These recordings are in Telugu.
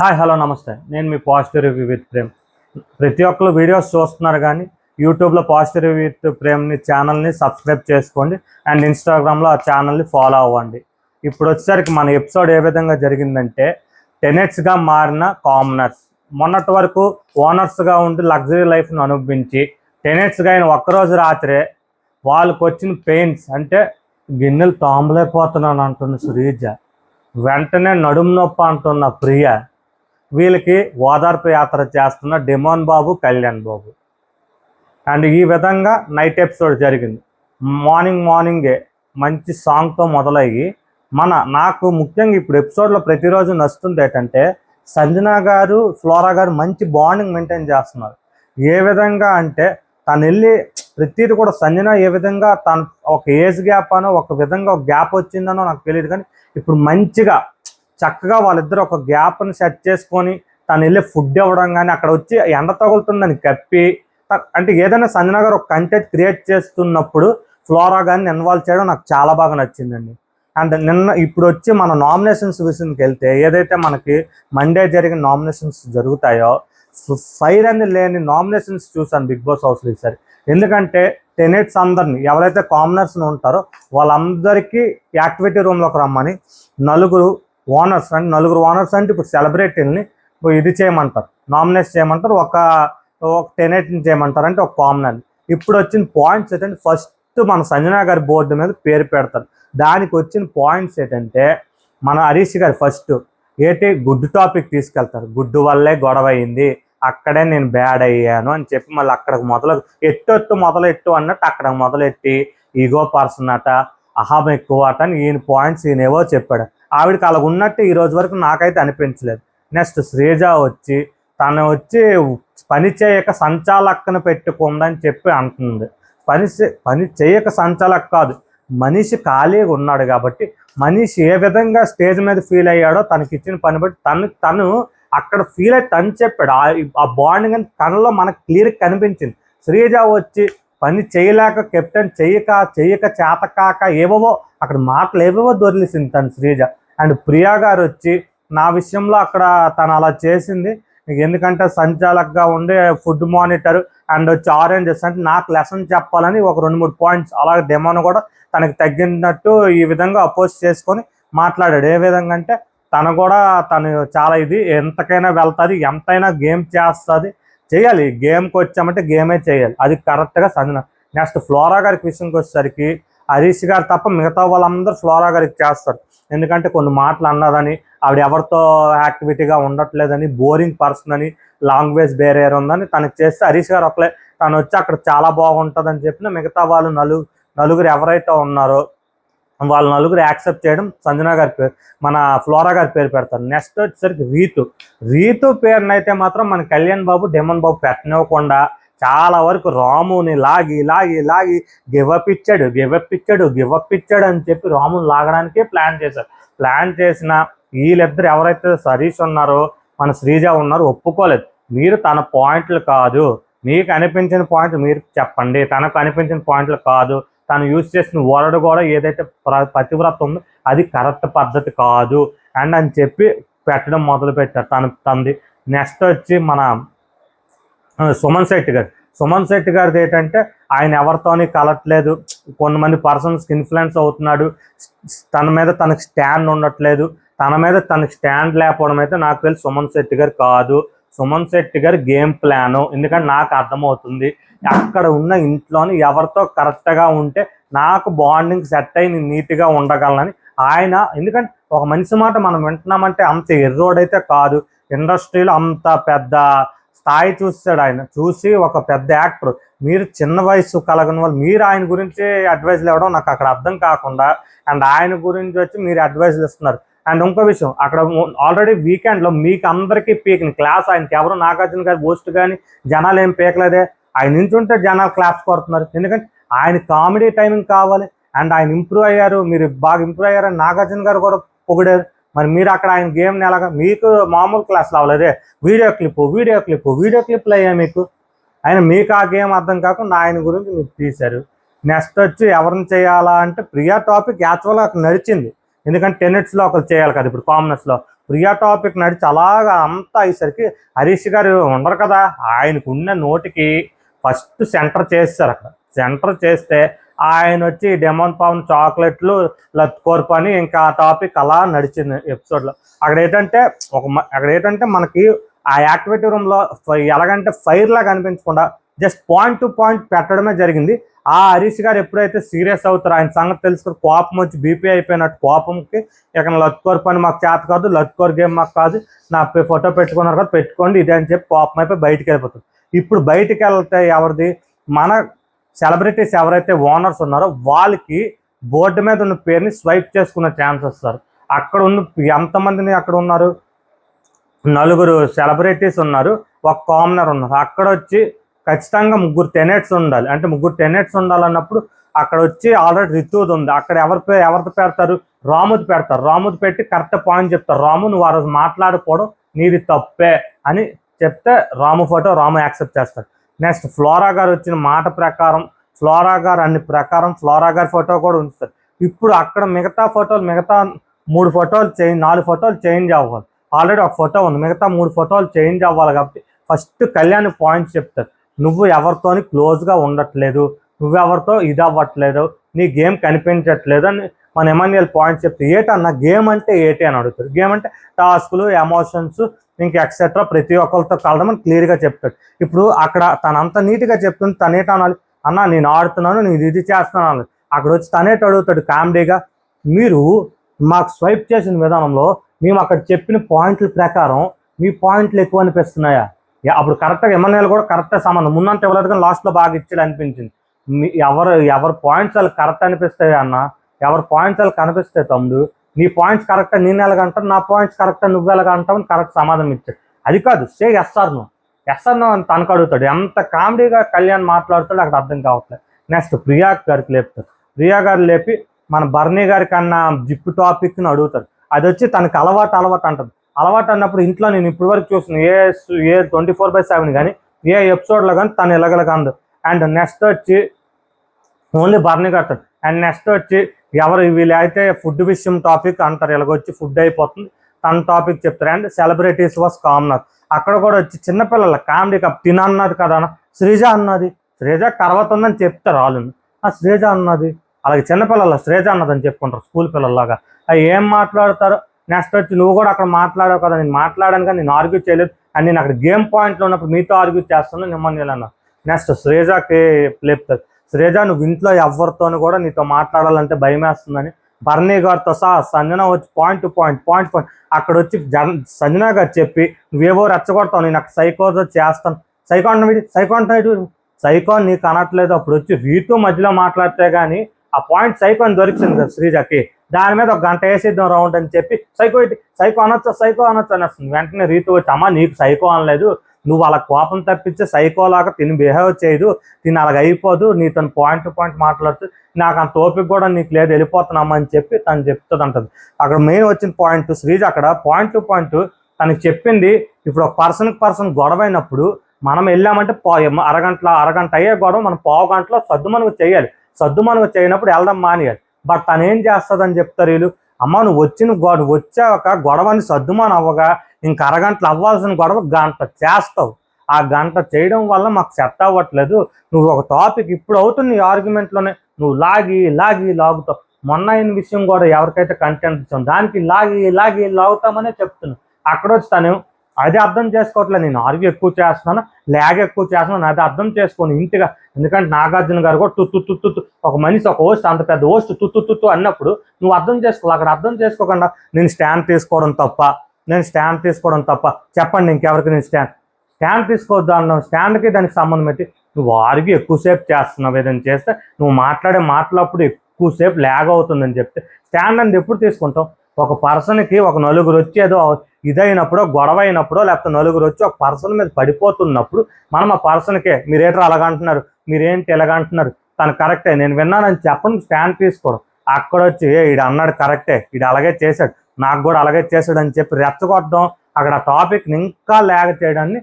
హాయ్ హలో నమస్తే. నేను మీ పాజిటివ్ రివ్యూ విత్ ప్రేమ్. ప్రతి ఒక్కరు వీడియోస్ చూస్తున్నారు కానీ యూట్యూబ్లో పాజిటివ్ రివ్యూ విత్ ప్రేమ్ని ఛానల్ని సబ్స్క్రైబ్ చేసుకోండి అండ్ ఇన్స్టాగ్రామ్లో ఆ ఛానల్ని ఫాలో అవ్వండి. ఇప్పుడు వచ్చేసరికి మన ఎపిసోడ్ ఏ విధంగా జరిగిందంటే, టెనెట్స్గా మారిన కామనర్స్ మొన్నటి వరకు ఓనర్స్గా ఉండి లగ్జరీ లైఫ్ను అనుభవించి టెనెట్స్గా అయిన ఒక్కరోజు రాత్రే వాళ్ళకు వచ్చిన పెయిన్స్ అంటే గిన్నెలు తోమలేకపోతున్నాను అంటున్న శ్రీజ, వెంటనే నడుము నొప్పి అంటున్న ప్రియ, వీళ్ళకి ఓదార్పు యాత్ర చేస్తున్న డిమోన్ బాబు, కళ్యాణ్ బాబు. అండ్ ఈ విధంగా నైట్ ఎపిసోడ్ జరిగింది. మార్నింగే మంచి సాంగ్తో మొదలయ్యి నాకు ముఖ్యంగా ఇప్పుడు ఎపిసోడ్లో ప్రతిరోజు నచ్చుతుంది ఏంటంటే, సంజన గారు, ఫ్లోరా గారు మంచి బాండింగ్ మెయింటైన్ చేస్తున్నారు. ఏ విధంగా అంటే తను వెళ్ళి ప్రతిదీ కూడా సంజన ఏ విధంగా తను ఒక ఏజ్ గ్యాప్ అనో ఒక విధంగా ఒక గ్యాప్ వచ్చిందనో నాకు తెలియదు, కానీ ఇప్పుడు మంచిగా చక్కగా వాళ్ళిద్దరు ఒక గ్యాప్ని సెట్ చేసుకొని తను వెళ్ళి ఫుడ్ ఇవ్వడం కానీ అక్కడ వచ్చి ఎండ తగులుతుందని కప్పి, అంటే ఏదైనా సంజన గారు ఒక కంటెంట్ క్రియేట్ చేస్తున్నప్పుడు ఫ్లోరా కానీ ఇన్వాల్వ్ చేయడం నాకు చాలా బాగా నచ్చిందండి. అండ్ ఇప్పుడు వచ్చి మన నామినేషన్స్ విషయానికి వెళ్తే, ఏదైతే మనకి మండే జరిగిన నామినేషన్స్ జరుగుతాయో ఫైర్ అని లేని నామినేషన్స్ చూసాను బిగ్ బాస్ హౌస్లో ఈసారి. ఎందుకంటే టెనెట్స్ అందరినీ ఎవరైతే కామనర్స్ ఉంటారో వాళ్ళందరికీ యాక్టివిటీ రూమ్లోకి రమ్మని నలుగురు ఓనర్స్ అంటే ఇప్పుడు సెలబ్రిటీలని ఇది చేయమంటారు, నామినేట్ చేయమంటారు, ఒక టెనెట్ని చేయమంటారు, అంటే ఒక కామనర్. ఇప్పుడు వచ్చిన పాయింట్స్ ఏంటంటే, ఫస్ట్ మన సంజన గారి బోర్డు మీద పేరు పెడతారు. దానికి వచ్చిన పాయింట్స్ ఏంటంటే, మన హరీష్ గారు ఫస్ట్ గుడ్డు టాపిక్ తీసుకెళ్తారు. గుడ్డు వల్లే గొడవ అయింది, అక్కడే నేను బ్యాడ్ అయ్యాను అని చెప్పి మళ్ళీ అక్కడికి మొదలెట్టు అన్నట్టు అక్కడ మొదలెట్టి ఈగో పర్సన్ అట, అహం ఎక్కువ అట అని ఈయన పాయింట్స్ ఈయనేవో చెప్పాడు. ఆవిడకి అలా ఉన్నట్టు ఈ రోజు వరకు నాకైతే అనిపించలేదు. నెక్స్ట్ శ్రీజ తను వచ్చి పని చేయక సంచాలక్కను పెట్టుకుందని చెప్పి అంటుంది. పని చేయక సంచాలక్ కాదు, మనిషి ఖాళీగా ఉన్నాడు కాబట్టి మనిషి ఏ విధంగా స్టేజ్ మీద ఫీల్ అయ్యాడో తనకి ఇచ్చిన పని బట్టి తను అక్కడ ఫీల్ అయ్యి తను చెప్పాడు. ఆ బాండింగ్ అని తనలో మనకు క్లియర్గా కనిపించింది. శ్రీజ వచ్చి పని చేయలేక, కెప్టెన్ చేయక చేతకాక ఏవేవో అక్కడ మాటలు ఏవేవో దొరికిసింది తను శ్రీజ. అండ్ ప్రియా గారు వచ్చి నా విషయంలో అక్కడ తను అలా చేసింది ఎందుకంటే సంచాలకుగా ఉండే ఫుడ్ మానిటర్ అండ్ వచ్చి ఆరెంజెస్ అంటే నాకు లెసన్ చెప్పాలని ఒక 2-3 పాయింట్స్, అలాగే డెమోన్ కూడా తనకి తగ్గినట్టు ఈ విధంగా అపోజ్ చేసుకొని మాట్లాడాడు. ఏ విధంగా అంటే తను చాలా ఎంతకైనా వెళ్తుంది, ఎంతైనా గేమ్ చేస్తుంది, చేయాలి, గేమ్కి వచ్చామంటే గేమే చేయాలి, అది కరెక్ట్గా సంజన. నెక్స్ట్ ఫ్లోరా గారికి విషయంకి వచ్చేసరికి హరీష్ గారు తప్ప మిగతా వాళ్ళందరూ ఫ్లోరా గారికి చేస్తారు. ఎందుకంటే కొన్ని మాటలు అన్నదని, ఆవిడ ఎవరితో యాక్టివిటీగా ఉండట్లేదని, బోరింగ్ పర్సన్ అని, లాంగ్వేజ్ బేరియర్ ఉందని తనకి చేస్తే హరీష్ గారు ఒకలే తను వచ్చి అక్కడ చాలా బాగుంటుందని చెప్పిన మిగతా వాళ్ళు నలుగురు ఎవరైతే ఉన్నారో వాళ్ళ నలుగురు యాక్సెప్ట్ చేయడం సంజన గారి పేరు, మన ఫ్లోరా గారి పేరు పెడతారు. నెక్స్ట్ వచ్చేసరికి రీతు పేరునైతే మాత్రం మన కళ్యాణ్ బాబు, డెమన్ బాబు పెట్టనివ్వకుండా చాలా వరకు రాముని లాగి గివప్ ఇచ్చాడు అని చెప్పి రాముని లాగడానికే ప్లాన్ చేసిన వీళ్ళిద్దరు ఎవరైతే హరీష్ ఉన్నారో మన శ్రీజ ఉన్నారో ఒప్పుకోలేదు. మీరు తన పాయింట్లు కాదు, మీకు అనిపించిన పాయింట్ మీరు చెప్పండి, తనకు అనిపించిన పాయింట్లు కాదు, తను యూజ్ చేసిన వర్డ్ కూడా ఏదైతే పతివ్రత ఉందో అది కరెక్ట్ పద్ధతి కాదు అండ్ అని చెప్పి పెట్టడం మొదలు పెట్టారు తనది. నెక్స్ట్ వచ్చి మన సుమన్ శెట్టి గారిది ఏంటంటే, ఆయన ఎవరితోని కలట్లేదు, కొంతమంది పర్సన్స్కి ఇన్ఫ్లుయెన్స్ అవుతున్నాడు, తన మీద తనకు స్టాండ్ ఉండట్లేదు. తన మీద తనకు స్టాండ్ లేకపోవడం అయితే నాకు తెలిసి సుమన్ శెట్టి గారు కాదు, సుమన్ శెట్టి గారి గేమ్ ప్లాను. ఎందుకంటే నాకు అర్థమవుతుంది, అక్కడ ఉన్న ఇంట్లోని ఎవరితో కరెక్ట్గా ఉంటే నాకు బాండింగ్ సెట్ అయ్యి నేను నీట్గా ఉండగలనని ఆయన. ఎందుకంటే ఒక మనిషి మాట మనం వింటున్నామంటే అంత ఎర్రోడైతే కాదు, ఇండస్ట్రీలో అంత పెద్ద స్థాయి చూస్తాడు ఆయన. చూసి ఒక పెద్ద యాక్టర్, మీరు చిన్న వయసు కలగని వాళ్ళు మీరు ఆయన గురించి అడ్వైజ్లు ఇవ్వడం నాకు అక్కడ అర్థం కాకుండా, అండ్ ఆయన గురించి వచ్చి మీరు అడ్వైజ్లు ఇస్తున్నారు. అండ్ ఇంకో విషయం, అక్కడ ఆల్రెడీ వీకెండ్లో మీకు అందరికీ పీకిన క్లాస్ ఆయనకి ఎవరు నాగార్జున గారి పోస్ట్ కానీ జనాలు ఏం పీకలేదే, ఆయన నుంచి ఉంటే జనాలు క్లాప్స్ కొడుతున్నారు. ఎందుకంటే ఆయన కామెడీ టైమింగ్ కావాలి అండ్ ఆయన ఇంప్రూవ్ అయ్యారు, మీరు బాగా ఇంప్రూవ్ అయ్యారని నాగార్జున గారు కూడా పొగిడారు. మరి మీరు అక్కడ ఆయన గేమ్ని ఎలాగా, మీకు మామూలు క్లాసులు అవ్వలేదే, వీడియో క్లిప్లు అయ్యాయి మీకు. మీకు ఆ గేమ్ అర్థం కాకుండా ఆయన గురించి మీరు తీశారు. నెక్స్ట్ వచ్చి ఎవరిని చేయాలా అంటే ప్రియా టాపిక్ యాక్చువల్గా అక్కడ నడిచింది, ఎందుకంటే టెనెట్స్లో ఒకరు చేయాలి కదా, ఇప్పుడు కామనర్స్లో ప్రియా టాపిక్ నడిచి అలాగా అంతా అయ్యేసరికి హరీష్ గారు ఉండరు కదా, ఆయనకు ఉన్న నోటికి ఫస్ట్ సెంటర్ చేస్తారు. అక్కడ సెంటర్ చేస్తే ఆయన వచ్చి డెమోన్ పవన్ చాక్లెట్లు లత్కోర్పు అని ఇంకా ఆ టాపిక్ అలా నడిచింది ఎపిసోడ్లో. అక్కడ ఏంటంటే మనకి ఆ యాక్టివిటీ రూమ్లో ఎలాగంటే ఫైర్ లాగా అనిపించకుండా జస్ట్ పాయింట్ టు పాయింట్ పెట్టడమే జరిగింది. ఆ హరీష్ గారు ఎప్పుడైతే సీరియస్ అవుతారో, ఆయన సంగతి తెలుసుకుని కోపం వచ్చి బీపీ అయిపోయినట్టు కోపంకి ఇక లత్కోర్ పని మాకు చేత కాదు, లత్కోర్ గేమ్ మాకు కాదు, నా ఫోటో పెట్టుకున్నారు కదా పెట్టుకోండి ఇదే అని చెప్పి కోపం అయిపోయి బయటికి వెళ్ళిపోతుంది. ఇప్పుడు బయటికి వెళ్తే ఎవరిది, మన సెలబ్రిటీస్ ఎవరైతే ఓనర్స్ ఉన్నారో వాళ్ళకి బోర్డు మీద ఉన్న పేరుని స్వైప్ చేసుకునే ఛాన్స్ వస్తారు. అక్కడ ఉన్న ఎంతమందిని అక్కడ ఉన్నారు, 4 సెలబ్రిటీస్ ఉన్నారు, ఒక కామనర్ ఉన్నారు. అక్కడ వచ్చి ఖచ్చితంగా 3 టెనెట్స్ ఉండాలి. అంటే 3 టెనెట్స్ ఉండాలన్నప్పుడు అక్కడ వచ్చి ఆల్రెడీ రితుది ఉంది. అక్కడ ఎవరిది పెడతారు, రాముది పెడతారు. రాముది పెట్టి కరెక్ట్ పాయింట్ చెప్తారు. రాము నువ్వు ఆ రోజు మాట్లాడుకోవడం నీది తప్పే అని చెప్తే రాము ఫోటో రాము యాక్సెప్ట్ చేస్తారు. నెక్స్ట్ ఫ్లోరా గారు వచ్చిన మాట ప్రకారం, ఫ్లోరా గారి ఫోటో కూడా ఉంచుతారు. ఇప్పుడు అక్కడ మిగతా 3 ఫోటోలు 4 ఫోటోలు చేంజ్ అవ్వాలి. ఆల్రెడీ ఒక ఫోటో ఉంది, మిగతా 3 ఫోటోలు చేంజ్ అవ్వాలి. కాబట్టి ఫస్ట్ కళ్యాణ్ పాయింట్స్ చెప్తారు. నువ్వు ఎవరితోని క్లోజ్గా ఉండట్లేదు, నువ్వెవరితో ఇది అవ్వట్లేదు, నీ గేమ్ కనిపించట్లేదు అని మన ఎమాన్యుయల్ పాయింట్స్ చెప్తే, ఏటన్నా గేమ్ అంటే ఏంటి అని అడుగుతారు. గేమ్ అంటే టాస్కులు, ఎమోషన్స్, ఇంక ఎక్సెట్రా ప్రతి ఒక్కరితో కలడం అని క్లియర్గా చెప్తాడు. ఇప్పుడు అక్కడ తనంత నీట్గా చెప్తుంది, తనేటనాలి అన్న నేను ఆడుతున్నాను, నేను ఇది చేస్తున్నాను. అక్కడ వచ్చి తనేట అడుగుతాడు కామెడీగా, మీరు మాకు స్వైప్ చేసిన విధానంలో మేము అక్కడ చెప్పిన పాయింట్ల ప్రకారం మీ పాయింట్లు ఎక్కువ అనిపిస్తున్నాయా? అప్పుడు కరెక్ట్గా ఎమ్మెల్యేలు కూడా కరెక్ట్గా సంబంధం ముందంతా ఇవ్వలేదు, కానీ లాస్ట్లో బాగా ఇచ్చాడు అనిపించింది. ఎవరి పాయింట్స్ వాళ్ళకి కరెక్ట్ అనిపిస్తాయి అన్న, ఎవరి పాయింట్స్ వాళ్ళకి కనిపిస్తాయి తమ్ముడు, నీ పాయింట్స్ కరెక్ట్గా నేను ఎలాగంటావు, నా పాయింట్స్ కరెక్ట్గా నువ్వు ఎలాగంటావు అని కరెక్ట్ సమాధానం ఇచ్చాడు. అది కాదు సే ఎస్ఆర్ నో అని తనకు అడుగుతాడు. ఎంత కామెడీగా కళ్యాణ్ మాట్లాడుతాడు అక్కడ అర్థం కావట్లేదు. నెక్స్ట్ ప్రియా గారికి లేపుతాడు. ప్రియా గారు లేపి మన బర్నీ గారి కన్నా జిప్పు టాపిక్ని అడుగుతాడు. అది వచ్చి తనకు అలవాటు అంటుంది. అలవాటు అన్నప్పుడు ఇంట్లో నేను ఇప్పుడు వరకు చూసిన ఏ 24/7 కానీ ఏ ఎపిసోడ్లో కానీ తను ఎలగలగందు. అండ్ నెక్స్ట్ వచ్చి ఓన్లీ బర్నీ గారు. అండ్ నెక్స్ట్ వచ్చి వీళ్ళు అయితే ఫుడ్ విషయం టాపిక్ అంటారు, ఇలాగొచ్చి ఫుడ్ అయిపోతుంది తన టాపిక్ చెప్తారు. And celebrities was commoner. అక్కడ కూడా వచ్చి చిన్నపిల్లల కామెడీ తినన్నది కదా, శ్రీజ అన్నది, శ్రీజ తర్వాత ఉందని చెప్తారు వాళ్ళు. శ్రీజ అన్నది, అలాగే చిన్నపిల్లల శ్రీజ అన్నదని చెప్పుకుంటారు స్కూల్ పిల్లల్లాగా. అవి ఏం మాట్లాడతారు. నెక్స్ట్ వచ్చి నువ్వు కూడా అక్కడ మాట్లాడావు కదా, నేను మాట్లాడాను కానీ నేను ఆర్గ్యూ చేయలేదు, అండ్ నేను అక్కడ గేమ్ పాయింట్లో ఉన్నప్పుడు మీతో ఆర్గ్యూ చేస్తాను నిమ్మని అన్న. నెక్స్ట్ శ్రీజకి లేపుతారు. శ్రీజ నువ్వు ఇంట్లో ఎవరితోని కూడా నీతో మాట్లాడాలంటే భయం వేస్తుందని బర్నీ గారితో సహా సంజన వచ్చి పాయింట్ టు పాయింట్ అక్కడ వచ్చి సంజన గారు చెప్పి నువ్వేవో రెచ్చగొడతావు, నేను అక్కడ సైకోతో చేస్తాను. సైకో నీకు అనట్లేదు. అప్పుడు వచ్చి రీతు మధ్యలో మాట్లాడితే కానీ ఆ పాయింట్ సైకోని దొరికింది కదా శ్రీజకి, దాని మీద 1 గంట వేసేద్దాం రౌండ్ అని చెప్పి సైకో అనొచ్చు అనేస్తుంది. వెంటనే రీతు వచ్చి అమ్మ నీకు సైకో అనలేదు, నువ్వు అలా కోపం తప్పించే సైకోలాగా తిని బిహేవ్ చేయదు, తిని అలాగ అయిపోదు, నీతో పాయింట్ టు పాయింట్ మాట్లాడుతూ నాకు అంత ఓపిక కూడా నీకు లేదు వెళ్ళిపోతున్నామా అని చెప్పి తను చెప్తుంది అంటది. అక్కడ మెయిన్ వచ్చిన పాయింట్ శ్రీజ అక్కడ పాయింట్ టు పాయింట్ తనకి చెప్పింది. ఇప్పుడు ఒక పర్సన్ గొడవ అయినప్పుడు మనం వెళ్ళామంటే అరగంట అయ్యే గొడవ మనం 1/2 గంటలో సద్దుమనుగు చేయాలి. సద్దుమనుగు చేయనప్పుడు వెళ్దాం మానేయాలి. బట్ తను ఏం చేస్తుందని చెప్తారు వీళ్ళు, అమ్మ నువ్వు వచ్చాక గొడవని సద్దుమాను అవ్వగా ఇంక అరగంటలు అవ్వాల్సిన గొడవ 1 గంట చేస్తావు. ఆ 1 గంట చేయడం వల్ల మాకు సెట్ అవ్వట్లేదు. నువ్వు ఒక టాపిక్ ఇప్పుడు అవుతుంది ఈ ఆర్గ్యుమెంట్లోనే నువ్వు లాగుతావు. మొన్న అయిన విషయం కూడా ఎవరికైతే కంటెంట్ ఇచ్చాం దానికి లాగుతామనే చెప్తున్నాను. అక్కడ వచ్చి తను అది అర్థం చేసుకోవట్లేదు, నేను ఆర్గ్యూ ఎక్కువ చేస్తున్నాను, అది అర్థం చేసుకొని ఇంటిగా. ఎందుకంటే నాగార్జున గారు కూడా తుత్తు ఒక మనిషి ఒక హోస్ట్ అంత పెద్ద హోస్ట్ తుత్తు అన్నప్పుడు నువ్వు అర్థం చేసుకోవాలి. అక్కడ అర్థం చేసుకోకుండా నేను స్టాండ్ తీసుకోవడం తప్ప చెప్పండి ఇంకెవరికి నేను స్టాండ్ తీసుకోవద్దు అన్నావు. స్టాండ్కి దానికి సంబంధం పెట్టి నువ్వు ఆర్గ్యూ ఎక్కువసేపు చేస్తున్నావు. ఏదైనా చేస్తే నువ్వు మాట్లాడే మాటలప్పుడు ఎక్కువసేపు ల్యాగ్ అవుతుందని చెప్తే స్టాండ్ అనేది ఎప్పుడు తీసుకుంటావు? ఒక పర్సన్కి ఒక 4 వచ్చి ఏదో ఇదైనప్పుడో గొడవ అయినప్పుడో లేకపోతే 4 వచ్చి ఒక పర్సన్ మీద పడిపోతున్నప్పుడు మనం ఆ పర్సన్కే మీరేంటో అలాగంటున్నారు, మీరేంటి ఎలాగంటున్నారు, తను కరెక్టే నేను విన్నానని చెప్పండి స్టాండ్ తీసుకోవడం. అక్కడ వచ్చి ఈడు అన్నాడు కరెక్టే, ఈడు అలాగే చేశాడు, నాకు కూడా అలాగే చేశాడు అని చెప్పి రెచ్చగొట్టడం, అక్కడ టాపిక్ని ఇంకా ల్యాగ్ చేయడాన్ని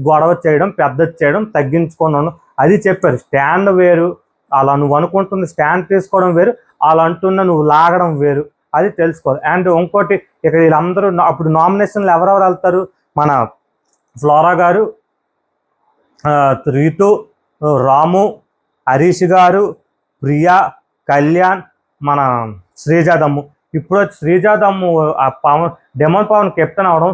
గొడవ చేయడం, పెద్దది చేయడం, తగ్గించుకోవడం అది చెప్పారు. స్టాండ్ వేరు, అలా నువ్వు అనుకుంటుంది స్టాండ్ తీసుకోవడం వేరు, అలా అంటున్న నువ్వు లాగడం వేరు. అది తెలుసుకోవాలి. అండ్ ఇంకోటి ఇక వీళ్ళందరూ అప్పుడు నామినేషన్లు ఎవరెవరు వెళ్తారు, మన ఫ్లోరా గారు, రీతు, రాము, హరీష్ గారు, ప్రియా, కళ్యాణ్, మన శ్రీజాదమ్ము. ఇప్పుడు శ్రీజాదమ్ము ఆ డెమోన్ పవన్ కెప్టెన్ అవడం,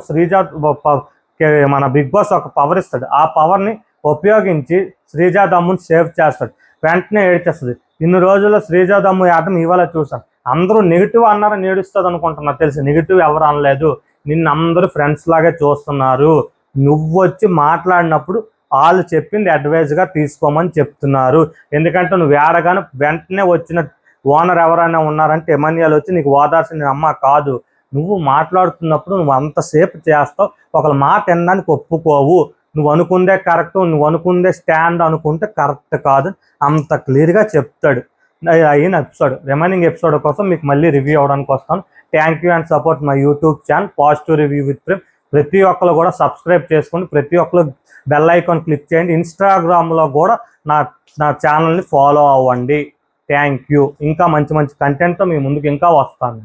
మన బిగ్ బాస్ ఒక పవర్ ఇస్తాడు, ఆ పవర్ని ఉపయోగించి శ్రీజాదమ్ముని సేవ్ చేస్తాడు, వెంటనే ఏడ్చేస్తుంది. ఇన్ని రోజుల్లో శ్రీజాదమ్ము ఆటం ఇవాళ చూసాం. అందరూ నెగిటివ్ అన్నారని ఏడుస్తుంది అనుకుంటున్నారు, తెలిసి నెగిటివ్ ఎవరు అనలేదు. నిన్ను అందరూ ఫ్రెండ్స్ లాగే చూస్తున్నారు. నువ్వు వచ్చి మాట్లాడినప్పుడు వాళ్ళు చెప్పింది అడ్వైజ్గా తీసుకోమని చెప్తున్నారు. ఎందుకంటే నువ్వు ఏడగానే వెంటనే వచ్చిన ఓనర్ ఎవరైనా ఉన్నారంటే ఎమాన్యుయల్ వచ్చి నీకు ఓదార్చిన అమ్మ కాదు, నువ్వు మాట్లాడుతున్నప్పుడు నువ్వు అంతసేపు చేస్తావు, ఒకళ్ళ మాట వినడానికి ఒప్పుకోవు, నువ్వు అనుకుందే కరెక్ట్, నువ్వు అనుకుందే స్టాండ్ అనుకుంటే కరెక్ట్ కాదు, అంత క్లియర్గా చెప్తాడు. అయిన ఎపిసోడ్ రిమైనింగ్ ఎపిసోడ్ కోసం మీకు మళ్ళీ రివ్యూ అవ్వడానికి వస్తాను. Thank you and support my YouTube channel positive review with Prem. ప్రతి ఒక్కరు కూడా సబ్స్క్రైబ్ చేసుకోండి, ప్రతి ఒక్కరు బెల్ ఐకాన్ క్లిక్ చేయండి. ఇన్స్టాగ్రామ్లో కూడా నా ఛానల్ని ఫాలో అవ్వండి. Thank you. ఇంకా మంచి మంచి కంటెంట్తో మీ ముందుకు ఇంకా వస్తాను.